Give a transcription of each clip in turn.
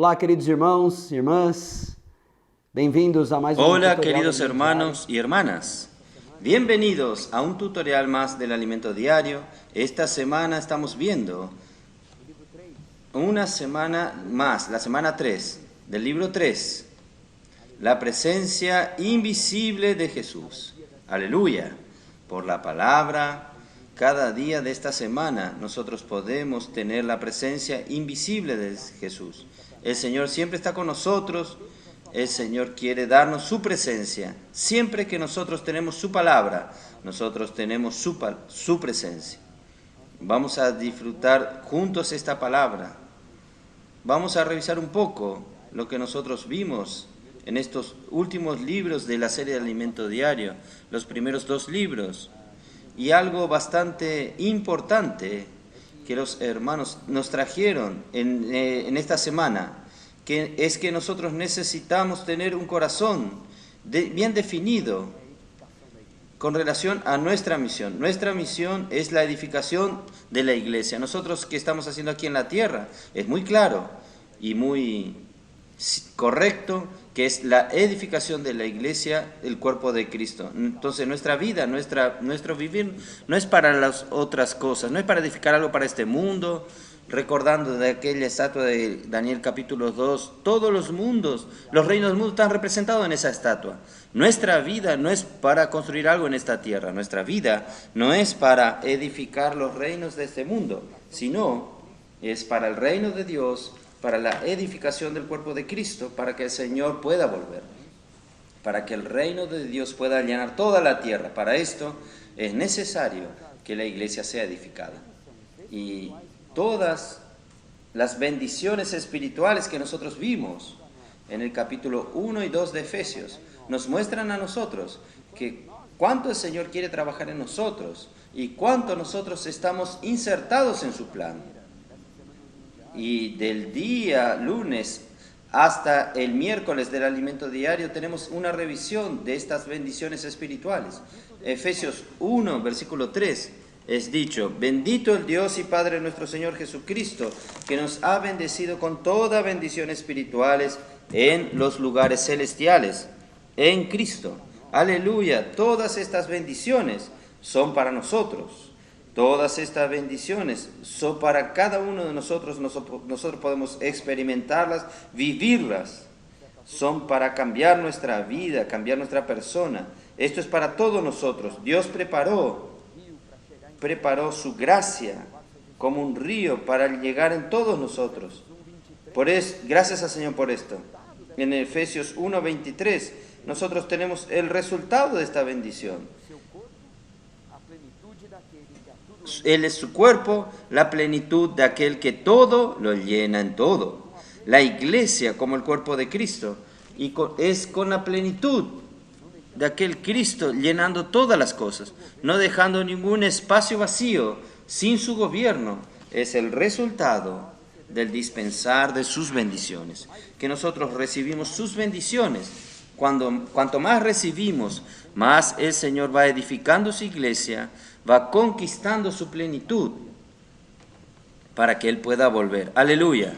Olá, queridos irmãos e irmãs. Bem-vindos a mais Hola, tutorial queridos de alimento hermanos y hermanas. Bienvenidos a un tutorial más del alimento diario. Esta semana estamos viendo una semana más, la semana 3 del libro 3, la presencia invisible de Jesús. Aleluya. Por la palabra, cada día de esta semana nosotros podemos tener la presencia invisible de Jesús. El Señor siempre está con nosotros. El Señor quiere darnos su presencia. Siempre que nosotros tenemos su palabra, nosotros tenemos su presencia. Vamos a disfrutar juntos esta palabra. Vamos a revisar un poco lo que nosotros vimos en estos últimos libros de la serie de Alimento Diario, los primeros 2 libros. Y algo bastante importante que los hermanos nos trajeron en esta semana, que es que nosotros necesitamos tener un corazón bien definido con relación a nuestra misión. Nuestra misión es la edificación de la iglesia. Nosotros, ¿qué estamos haciendo aquí en la tierra? Es muy claro y muy correcto que es la edificación de la iglesia, el cuerpo de Cristo. Entonces nuestra vida, nuestro vivir no es para las otras cosas, no es para edificar algo para este mundo. Recordando de aquella estatua de Daniel capítulo 2, todos los mundos, los reinos del mundo están representados en esa estatua. Nuestra vida no es para construir algo en esta tierra, nuestra vida no es para edificar los reinos de este mundo, sino es para el reino de Dios, para la edificación del cuerpo de Cristo, para que el Señor pueda volver, para que el reino de Dios pueda llenar toda la tierra. Para esto es necesario que la iglesia sea edificada. Y todas las bendiciones espirituales que nosotros vimos en el capítulo 1 y 2 de Efesios nos muestran a nosotros que cuánto el Señor quiere trabajar en nosotros y cuánto nosotros estamos insertados en su plan. Y del día lunes hasta el miércoles del alimento diario tenemos una revisión de estas bendiciones espirituales. Efesios 1, versículo 3. Es dicho: bendito el Dios y Padre de nuestro Señor Jesucristo, que nos ha bendecido con toda bendición espirituales en los lugares celestiales, en Cristo. Aleluya, todas estas bendiciones son para nosotros. Todas estas bendiciones son para cada uno de nosotros. Nosotros podemos experimentarlas, vivirlas. Son para cambiar nuestra vida, cambiar nuestra persona. Esto es para todos nosotros. Dios preparó su gracia como un río para llegar en todos nosotros. Gracias al Señor por esto. En Efesios 1:23 nosotros tenemos el resultado de esta bendición. Él es su cuerpo, la plenitud de aquel que todo lo llena en todo. La iglesia como el cuerpo de Cristo es con la plenitud de aquel Cristo llenando todas las cosas, no dejando ningún espacio vacío, sin su gobierno. Es el resultado del dispensar de sus bendiciones, que nosotros recibimos sus bendiciones. Cuanto más recibimos, más el Señor va edificando su iglesia, va conquistando su plenitud, para que Él pueda volver. Aleluya.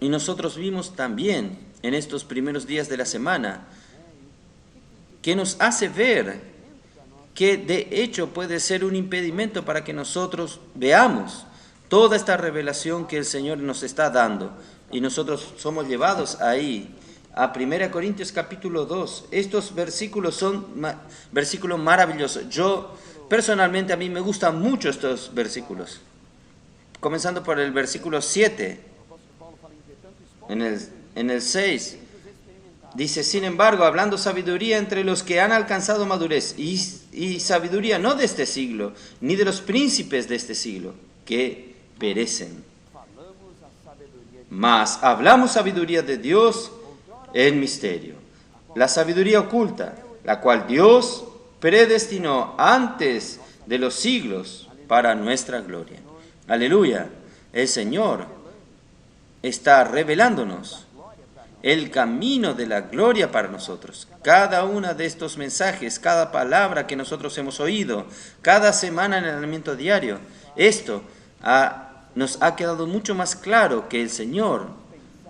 Y nosotros vimos también en estos primeros días de la semana, que nos hace ver que de hecho puede ser un impedimento para que nosotros veamos toda esta revelación que el Señor nos está dando. Y nosotros somos llevados ahí, a 1 Corintios capítulo 2. Estos versículos son versículos maravillosos. Yo, personalmente, a mí me gustan mucho estos versículos. Comenzando por el versículo 7. En el 6 dice: sin embargo, hablando sabiduría entre los que han alcanzado madurez, y sabiduría no de este siglo, ni de los príncipes de este siglo, que perecen. Mas hablamos sabiduría de Dios en misterio, la sabiduría oculta, la cual Dios predestinó antes de los siglos para nuestra gloria. Aleluya. El Señor está revelándonos el camino de la gloria para nosotros. Cada uno de estos mensajes, cada palabra que nosotros hemos oído, cada semana en el alimento diario, esto nos ha quedado mucho más claro que el Señor,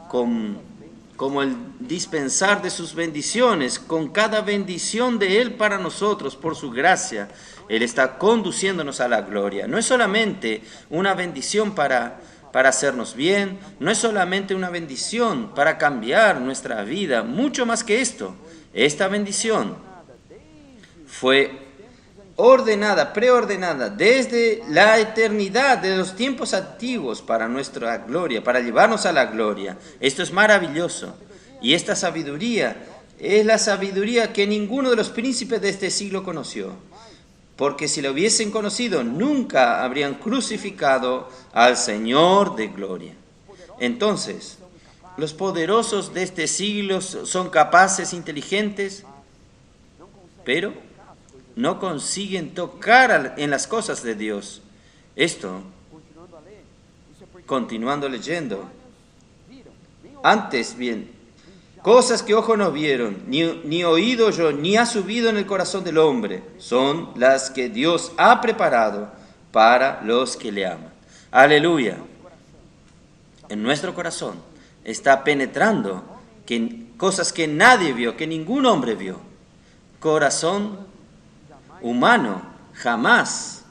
como el dispensar de sus bendiciones, con cada bendición de Él para nosotros, por su gracia, Él está conduciéndonos a la gloria. No es solamente una bendición para hacernos bien, no es solamente una bendición para cambiar nuestra vida, mucho más que esto. Esta bendición fue ordenada, preordenada desde la eternidad, de los tiempos antiguos para nuestra gloria, para llevarnos a la gloria. Esto es maravilloso. Y esta sabiduría es la sabiduría que ninguno de los príncipes de este siglo conoció. Porque si lo hubiesen conocido, nunca habrían crucificado al Señor de gloria. Entonces, los poderosos de este siglo son capaces, inteligentes, pero no consiguen tocar en las cosas de Dios. Esto, continuando leyendo, antes bien, cosas que ojo no vieron, ni oído oyó, ni ha subido en el corazón del hombre, son las que Dios ha preparado para los que le aman. Aleluya. En nuestro corazón está penetrando cosas que nadie vio, que ningún hombre vio. Corazón humano jamás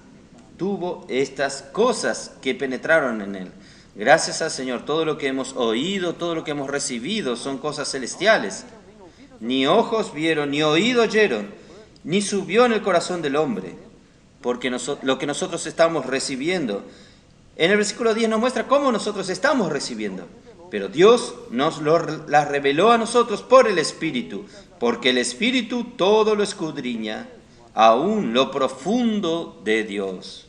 tuvo estas cosas que penetraron en él. Gracias al Señor, todo lo que hemos oído, todo lo que hemos recibido son cosas celestiales. Ni ojos vieron, ni oído oyeron, ni subió en el corazón del hombre, porque lo que nosotros estamos recibiendo. En el versículo 10 nos muestra cómo nosotros estamos recibiendo. Pero Dios nos la reveló a nosotros por el Espíritu, porque el Espíritu todo lo escudriña, aún lo profundo de Dios.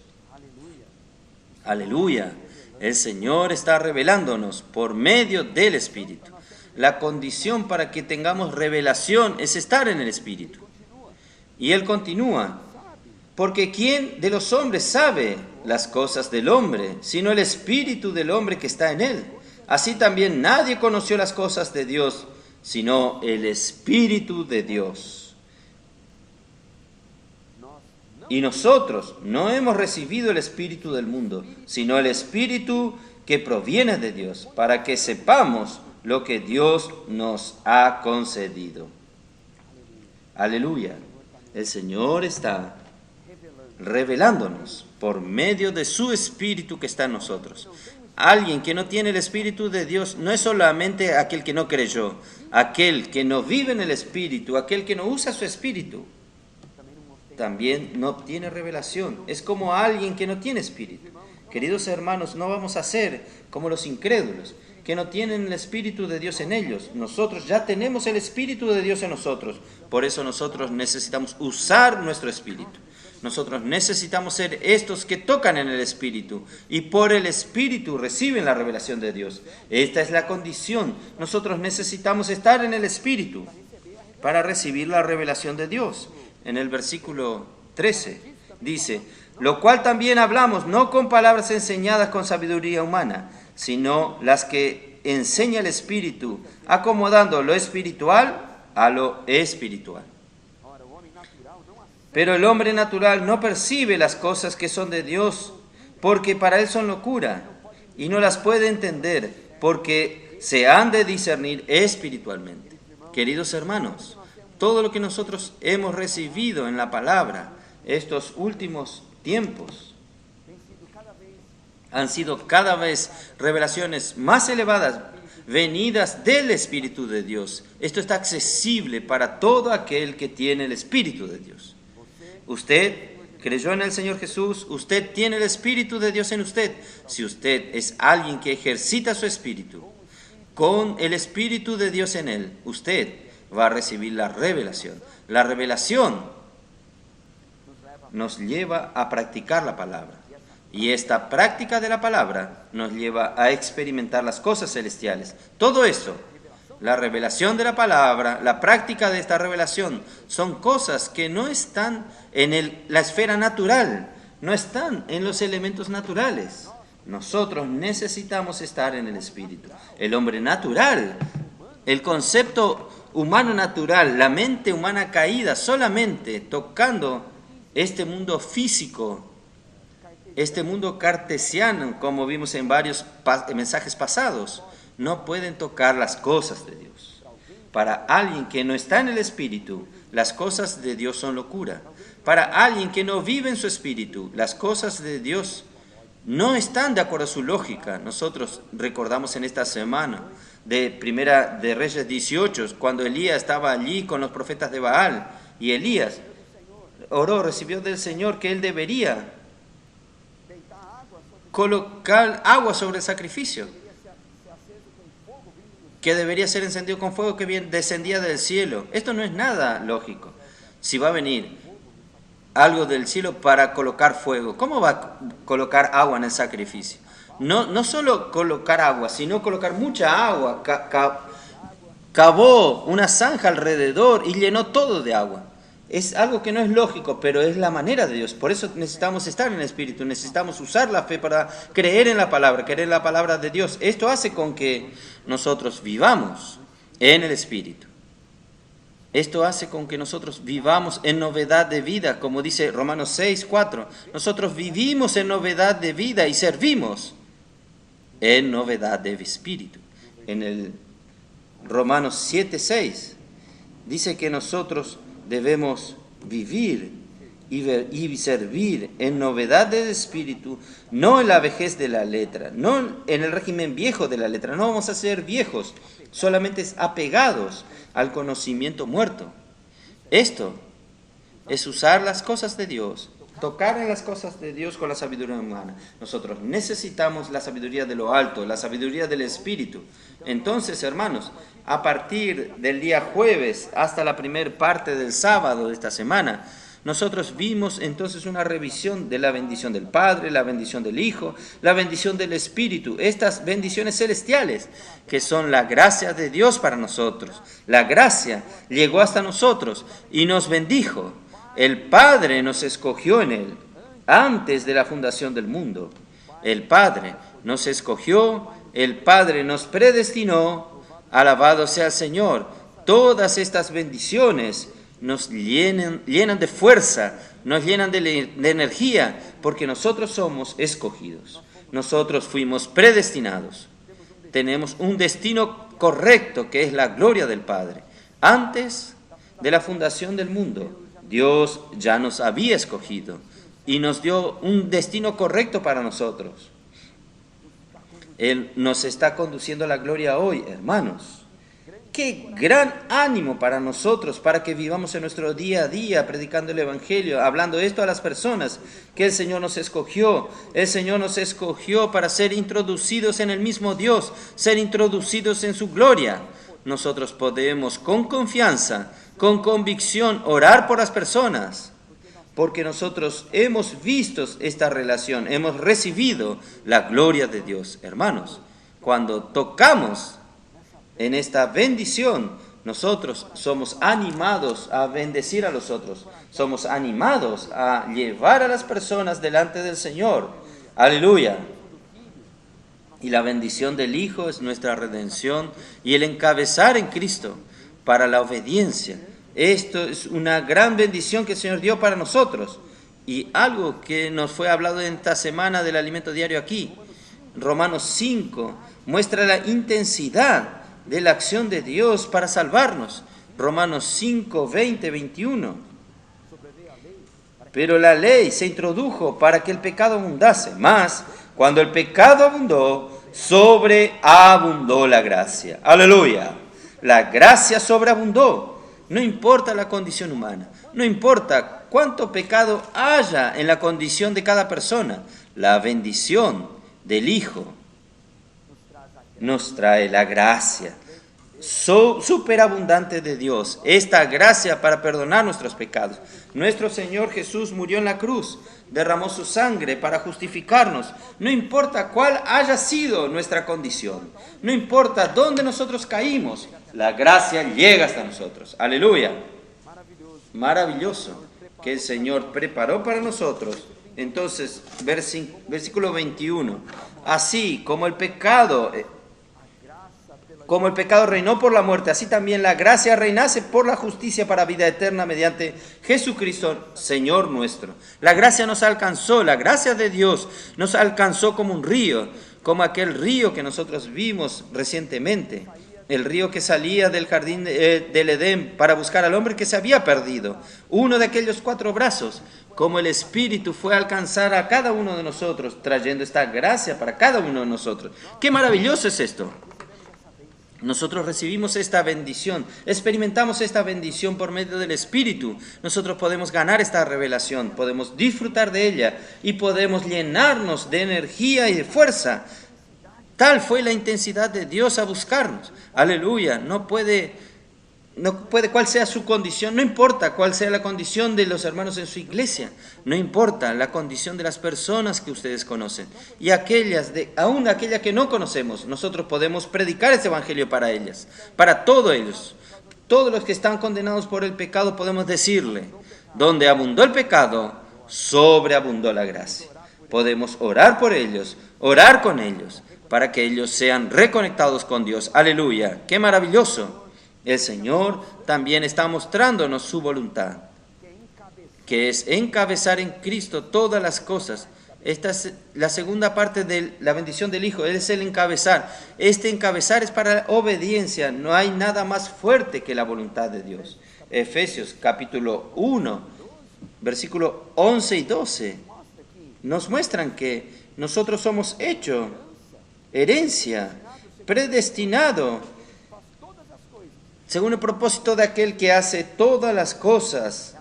Aleluya. El Señor está revelándonos por medio del Espíritu. La condición para que tengamos revelación es estar en el Espíritu. Y Él continúa, porque ¿quién de los hombres sabe las cosas del hombre, sino el Espíritu del hombre que está en él? Así también nadie conoció las cosas de Dios, sino el Espíritu de Dios. Y nosotros no hemos recibido el Espíritu del mundo, sino el Espíritu que proviene de Dios, para que sepamos lo que Dios nos ha concedido. Aleluya. El Señor está revelándonos por medio de su Espíritu que está en nosotros. Alguien que no tiene el Espíritu de Dios no es solamente aquel que no creyó, aquel que no vive en el Espíritu, aquel que no usa su Espíritu, también no tiene revelación. Es como alguien que no tiene Espíritu. Queridos hermanos, no vamos a ser como los incrédulos, que no tienen el Espíritu de Dios en ellos. Nosotros ya tenemos el Espíritu de Dios en nosotros. Por eso nosotros necesitamos usar nuestro Espíritu. Nosotros necesitamos ser estos que tocan en el Espíritu y por el Espíritu reciben la revelación de Dios. Esta es la condición. Nosotros necesitamos estar en el Espíritu para recibir la revelación de Dios. En el versículo 13 dice, lo cual también hablamos no con palabras enseñadas con sabiduría humana, sino las que enseña el Espíritu, acomodando lo espiritual a lo espiritual. Pero el hombre natural no percibe las cosas que son de Dios, porque para él son locura, y no las puede entender, porque se han de discernir espiritualmente. Queridos hermanos, todo lo que nosotros hemos recibido en la palabra estos últimos tiempos han sido cada vez revelaciones más elevadas, venidas del Espíritu de Dios. Esto está accesible para todo aquel que tiene el Espíritu de Dios. Usted creyó en el Señor Jesús, usted tiene el Espíritu de Dios en usted. Si usted es alguien que ejercita su Espíritu, con el Espíritu de Dios en él, usted va a recibir la revelación. La revelación nos lleva a practicar la palabra. Y esta práctica de la palabra nos lleva a experimentar las cosas celestiales. Todo eso, la revelación de la palabra, la práctica de esta revelación, son cosas que no están en la esfera natural, no están en los elementos naturales. Nosotros necesitamos estar en el Espíritu. El hombre natural, el concepto humano natural, la mente humana caída, solamente tocando este mundo físico, Este mundo cartesiano, como vimos en varios mensajes pasados, no pueden tocar las cosas de Dios. Para alguien que no está en el Espíritu, las cosas de Dios son locura. Para alguien que no vive en su Espíritu, las cosas de Dios no están de acuerdo a su lógica. Nosotros recordamos en esta semana de Primera de Reyes 18, cuando Elías estaba allí con los profetas de Baal, y Elías oró, recibió del Señor que él debería colocar agua sobre el sacrificio, que debería ser encendido con fuego que descendía del cielo. Esto no es nada lógico. Si va a venir algo del cielo para colocar fuego, ¿cómo va a colocar agua en el sacrificio? No solo colocar agua, sino colocar mucha agua. Cavó una zanja alrededor y llenó todo de agua. Es algo que no es lógico, pero es la manera de Dios. Por eso necesitamos estar en el Espíritu, necesitamos usar la fe para creer en la palabra de Dios. Esto hace con que nosotros vivamos en el Espíritu. Esto hace con que nosotros vivamos en novedad de vida, como dice Romanos 6:4. Nosotros vivimos en novedad de vida y servimos en novedad de espíritu. En el Romanos 7:6 dice que nosotros debemos vivir y servir en novedad de espíritu, no en la vejez de la letra, no en el régimen viejo de la letra. No vamos a ser viejos, solamente apegados al conocimiento muerto. Esto es usar las cosas de Dios, tocar en las cosas de Dios con la sabiduría humana. Nosotros necesitamos la sabiduría de lo alto, la sabiduría del Espíritu. Entonces, hermanos, a partir del día jueves hasta la primera parte del sábado de esta semana, nosotros vimos entonces una revisión de la bendición del Padre, la bendición del Hijo, la bendición del Espíritu, estas bendiciones celestiales que son la gracia de Dios para nosotros. La gracia llegó hasta nosotros y nos bendijo. El Padre nos escogió en Él antes de la fundación del mundo. El Padre nos escogió, el Padre nos predestinó. Alabado sea el Señor. Todas estas bendiciones nos llenan de fuerza, nos llenan de energía, porque nosotros somos escogidos. Nosotros fuimos predestinados. Tenemos un destino correcto, que es la gloria del Padre. Antes de la fundación del mundo, Dios ya nos había escogido y nos dio un destino correcto para nosotros. Él nos está conduciendo a la gloria hoy, hermanos. Qué gran ánimo para nosotros, para que vivamos en nuestro día a día, predicando el Evangelio, hablando esto a las personas, que el Señor nos escogió. El Señor nos escogió para ser introducidos en el mismo Dios, ser introducidos en su gloria. Nosotros podemos con confianza, con convicción, orar por las personas, porque nosotros hemos visto esta relación, hemos recibido la gloria de Dios. Hermanos, cuando tocamos en esta bendición, nosotros somos animados a bendecir a los otros, somos animados a llevar a las personas delante del Señor. Aleluya. Y la bendición del Hijo es nuestra redención y el encabezar en Cristo para la obediencia. Esto es una gran bendición que el Señor dio para nosotros. Y algo que nos fue hablado en esta semana del alimento diario aquí, Romanos 5, muestra la intensidad de la acción de Dios para salvarnos. Romanos 5, 20, 21. Pero la ley se introdujo para que el pecado abundase. Mas, cuando el pecado abundó, sobreabundó la gracia. Aleluya. La gracia sobreabundó. No importa la condición humana. No importa cuánto pecado haya en la condición de cada persona. La bendición del Hijo nos trae la gracia superabundante de Dios, esta gracia para perdonar nuestros pecados. Nuestro Señor Jesús murió en la cruz, derramó su sangre para justificarnos. No importa cuál haya sido nuestra condición, no importa dónde nosotros caímos, la gracia llega hasta nosotros. Aleluya. Maravilloso que el Señor preparó para nosotros. Entonces, versículo 21. Así como el pecado Como el pecado reinó por la muerte, así también la gracia reinase por la justicia para vida eterna mediante Jesucristo, Señor nuestro. La gracia nos alcanzó, la gracia de Dios nos alcanzó como un río, como aquel río que nosotros vimos recientemente. El río que salía del jardín del Edén para buscar al hombre que se había perdido. Uno de aquellos 4 brazos, como el Espíritu fue a alcanzar a cada uno de nosotros, trayendo esta gracia para cada uno de nosotros. ¡Qué maravilloso es esto! Nosotros recibimos esta bendición, experimentamos esta bendición por medio del Espíritu. Nosotros podemos ganar esta revelación, podemos disfrutar de ella y podemos llenarnos de energía y de fuerza. Tal fue la intensidad de Dios a buscarnos. Aleluya. No puede cuál sea su condición, no importa cuál sea la condición de los hermanos en su iglesia, no importa la condición de las personas que ustedes conocen y aún aquellas que no conocemos, nosotros podemos predicar este evangelio para ellas, para todos ellos. Todos los que están condenados por el pecado podemos decirle, donde abundó el pecado, sobreabundó la gracia. Podemos orar por ellos, orar con ellos, para que ellos sean reconectados con Dios. Aleluya, qué maravilloso. El Señor también está mostrándonos su voluntad, que es encabezar en Cristo todas las cosas. Esta es la segunda parte de la bendición del Hijo, Él es el encabezar. Este encabezar es para la obediencia, no hay nada más fuerte que la voluntad de Dios. Efesios capítulo 1, versículo 11 y 12, nos muestran que nosotros somos hecho herencia, predestinado, según el propósito de aquel que hace todas las cosas,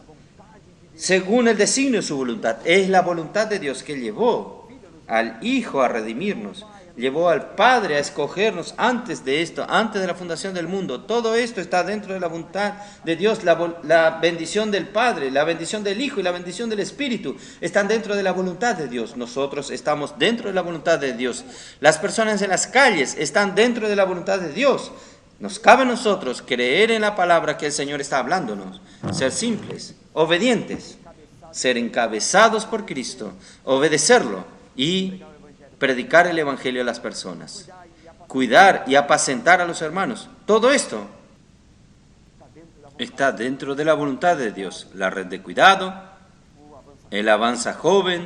según el designio de su voluntad. Es la voluntad de Dios que llevó al Hijo a redimirnos, llevó al Padre a escogernos antes de esto, antes de la fundación del mundo. Todo esto está dentro de la voluntad de Dios. La bendición del Padre, la bendición del Hijo y la bendición del Espíritu están dentro de la voluntad de Dios. Nosotros estamos dentro de la voluntad de Dios. Las personas en las calles están dentro de la voluntad de Dios. Nos cabe a nosotros creer en la palabra que el Señor está hablándonos, ser simples, obedientes, ser encabezados por Cristo, obedecerlo y predicar el Evangelio a las personas, cuidar y apacentar a los hermanos. Todo esto está dentro de la voluntad de Dios. La red de cuidado, el avanza joven,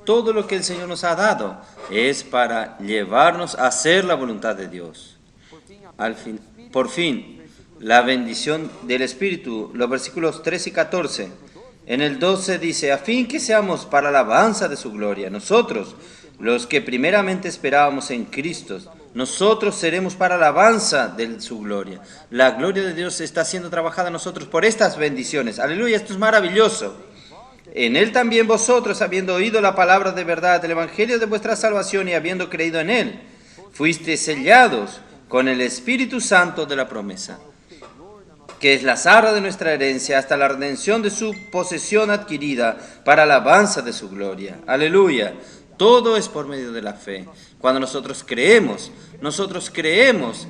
todo lo que el Señor nos ha dado es para llevarnos a hacer la voluntad de Dios. Por fin, la bendición del Espíritu, los versículos 13 y 14. En el 12 dice, a fin que seamos para la alabanza de su gloria. Nosotros, los que primeramente esperábamos en Cristo, nosotros seremos para la alabanza de su gloria. La gloria de Dios está siendo trabajada en nosotros por estas bendiciones. Aleluya, esto es maravilloso. En Él también vosotros, habiendo oído la palabra de verdad, del Evangelio de vuestra salvación y habiendo creído en Él, fuisteis sellados con el Espíritu Santo de la promesa, que es la arra de nuestra herencia hasta la redención de su posesión adquirida para la alabanza de su gloria. Aleluya. Todo es por medio de la fe. Cuando nosotros creemos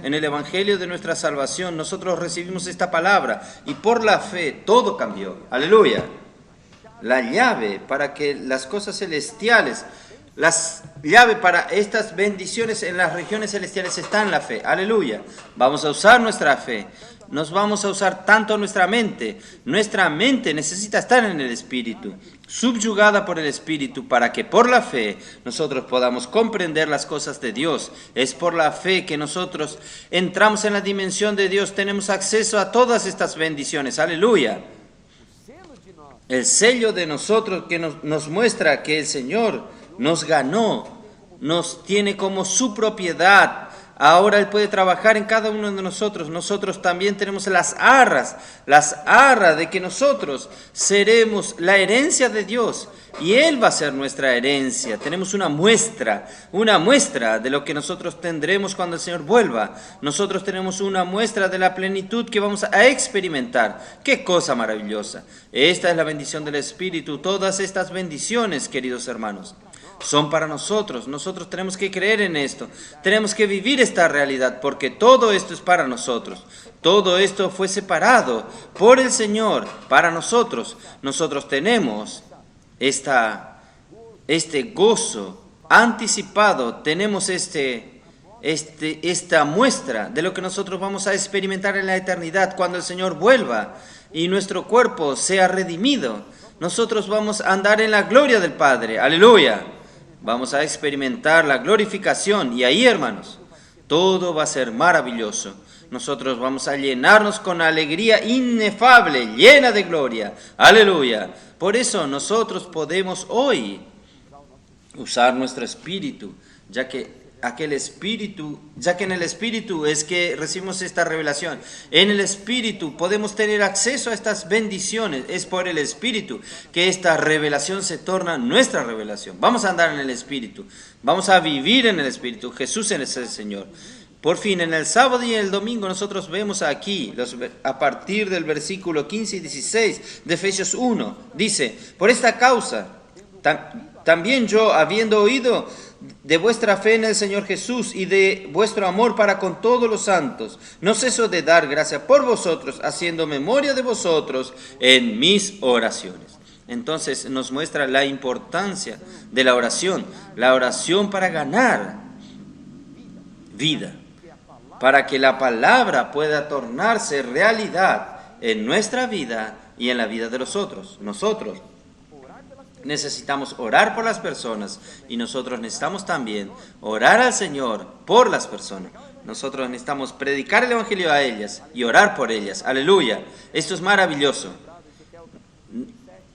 en el Evangelio de nuestra salvación, nosotros recibimos esta palabra y por la fe todo cambió. Aleluya. La llave para que las cosas celestiales, las llaves para estas bendiciones en las regiones celestiales está en la fe. Aleluya. Vamos a usar nuestra fe. Nos vamos a usar tanto nuestra mente. Nuestra mente necesita estar en el Espíritu, subyugada por el Espíritu, para que por la fe nosotros podamos comprender las cosas de Dios. Es por la fe que nosotros entramos en la dimensión de Dios, tenemos acceso a todas estas bendiciones. Aleluya. El sello de nosotros que nos muestra que el Señor nos ganó, nos tiene como su propiedad. Ahora Él puede trabajar en cada uno de nosotros. Nosotros también tenemos las arras de que nosotros seremos la herencia de Dios y Él va a ser nuestra herencia. Tenemos una muestra de lo que nosotros tendremos cuando el Señor vuelva. Nosotros tenemos una muestra de la plenitud que vamos a experimentar. ¡Qué cosa maravillosa! Esta es la bendición del Espíritu. Todas estas bendiciones, queridos hermanos, son para nosotros. Nosotros tenemos que creer en esto. Tenemos que vivir esta realidad porque todo esto es para nosotros. Todo esto fue separado por el Señor para nosotros. Nosotros tenemos este gozo anticipado. Tenemos este esta muestra de lo que nosotros vamos a experimentar en la eternidad cuando el Señor vuelva y nuestro cuerpo sea redimido. Nosotros vamos a andar en la gloria del Padre. ¡Aleluya! Vamos a experimentar la glorificación y ahí, hermanos, todo va a ser maravilloso. Nosotros vamos a llenarnos con alegría inefable, llena de gloria. ¡Aleluya! Por eso nosotros podemos hoy usar nuestro espíritu, ya que en el Espíritu es que recibimos esta revelación. En el Espíritu podemos tener acceso a estas bendiciones. Es por el Espíritu que esta revelación se torna nuestra revelación. Vamos a andar en el Espíritu. Vamos a vivir en el Espíritu. Jesús es el Señor. Por fin, en el sábado y el domingo nosotros vemos aquí, a partir del versículo 15 y 16 de Efesios 1, dice, por esta causa, también yo, habiendo oído de vuestra fe en el Señor Jesús y de vuestro amor para con todos los santos, no ceso de dar gracia por vosotros, haciendo memoria de vosotros en mis oraciones. Entonces nos muestra la importancia de la oración para ganar vida, para que la palabra pueda tornarse realidad en nuestra vida y en la vida de los otros. Nosotros necesitamos orar por las personas y nosotros necesitamos también orar al Señor por las personas. Nosotros necesitamos predicar el Evangelio a ellas y orar por ellas. Aleluya. Esto es maravilloso.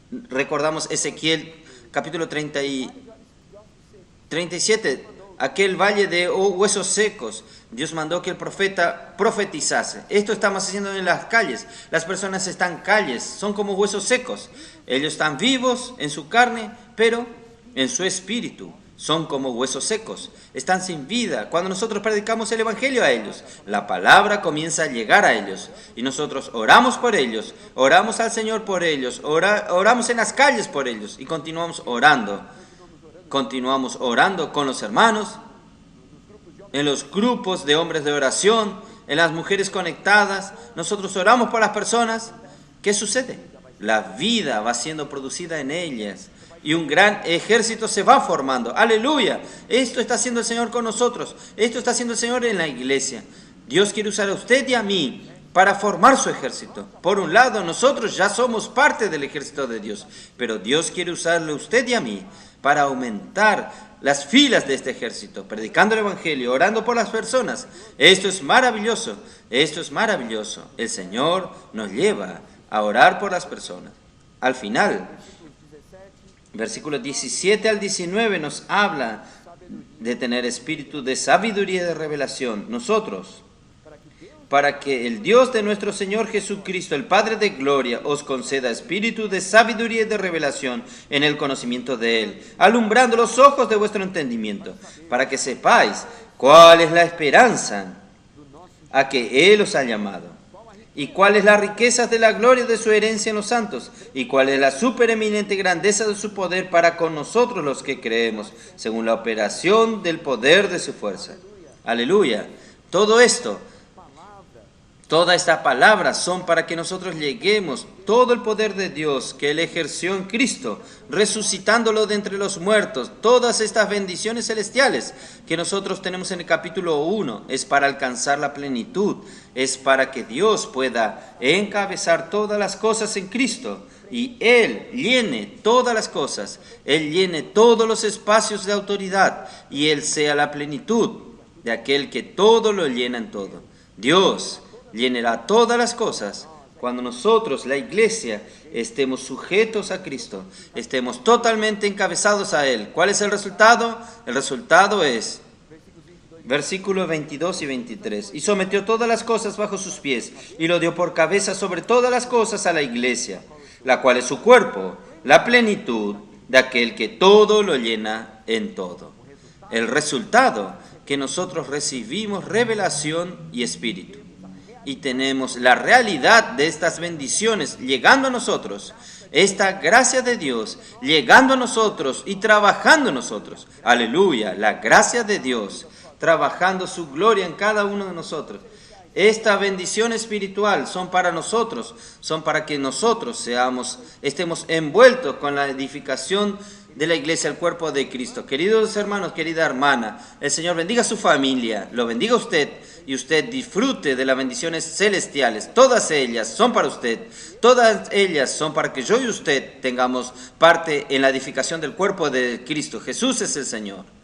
Recordamos Ezequiel capítulo 37, aquel valle de huesos secos. Dios mandó que el profeta profetizase. Esto estamos haciendo en las calles. Las personas están calles, son como huesos secos. Ellos están vivos en su carne, pero en su espíritu son como huesos secos. Están sin vida. Cuando nosotros predicamos el Evangelio a ellos, la palabra comienza a llegar a ellos. Y nosotros oramos por ellos, oramos al Señor por ellos, oramos en las calles por ellos y continuamos orando. Continuamos orando con los hermanos, en los grupos de hombres de oración, en las mujeres conectadas. Nosotros oramos por las personas. ¿Qué sucede? La vida va siendo producida en ellas y un gran ejército se va formando. ¡Aleluya! Esto está haciendo el Señor con nosotros. Esto está haciendo el Señor en la iglesia. Dios quiere usar a usted y a mí para formar su ejército. Por un lado, nosotros ya somos parte del ejército de Dios, pero Dios quiere usarle a usted y a mí para aumentar las filas de este ejército, predicando el Evangelio, orando por las personas. Esto es maravilloso, esto es maravilloso. El Señor nos lleva a orar por las personas. Al final, versículos 17 al 19 nos habla de tener espíritu de sabiduría y de revelación. Nosotros, para que el Dios de nuestro Señor Jesucristo, el Padre de gloria, os conceda espíritu de sabiduría y de revelación en el conocimiento de Él, alumbrando los ojos de vuestro entendimiento, para que sepáis cuál es la esperanza a que Él os ha llamado, y cuáles las riquezas de la gloria de su herencia en los santos, y cuál es la supereminente grandeza de su poder para con nosotros los que creemos, según la operación del poder de su fuerza. Aleluya. Todo esto, toda esta palabra son para que nosotros lleguemos todo el poder de Dios que Él ejerció en Cristo, resucitándolo de entre los muertos. Todas estas bendiciones celestiales que nosotros tenemos en el capítulo 1 es para alcanzar la plenitud, es para que Dios pueda encabezar todas las cosas en Cristo y Él llene todas las cosas, Él llene todos los espacios de autoridad y Él sea la plenitud de aquel que todo lo llena en todo. Dios llenará todas las cosas cuando nosotros, la iglesia, estemos sujetos a Cristo, estemos totalmente encabezados a Él. ¿Cuál es el resultado? El resultado es, versículos 22 y 23, y sometió todas las cosas bajo sus pies, y lo dio por cabeza sobre todas las cosas a la iglesia, la cual es su cuerpo, la plenitud de aquel que todo lo llena en todo. El resultado, que nosotros recibimos revelación y espíritu. Y tenemos la realidad de estas bendiciones llegando a nosotros, esta gracia de Dios llegando a nosotros y trabajando en nosotros. Aleluya, la gracia de Dios trabajando su gloria en cada uno de nosotros. Esta bendición espiritual son para nosotros, son para que nosotros estemos envueltos con la edificación de la iglesia, el cuerpo de Cristo. Queridos hermanos, querida hermana, el Señor bendiga a su familia, lo bendiga a usted y usted disfrute de las bendiciones celestiales. Todas ellas son para usted, todas ellas son para que yo y usted tengamos parte en la edificación del cuerpo de Cristo. Jesús es el Señor.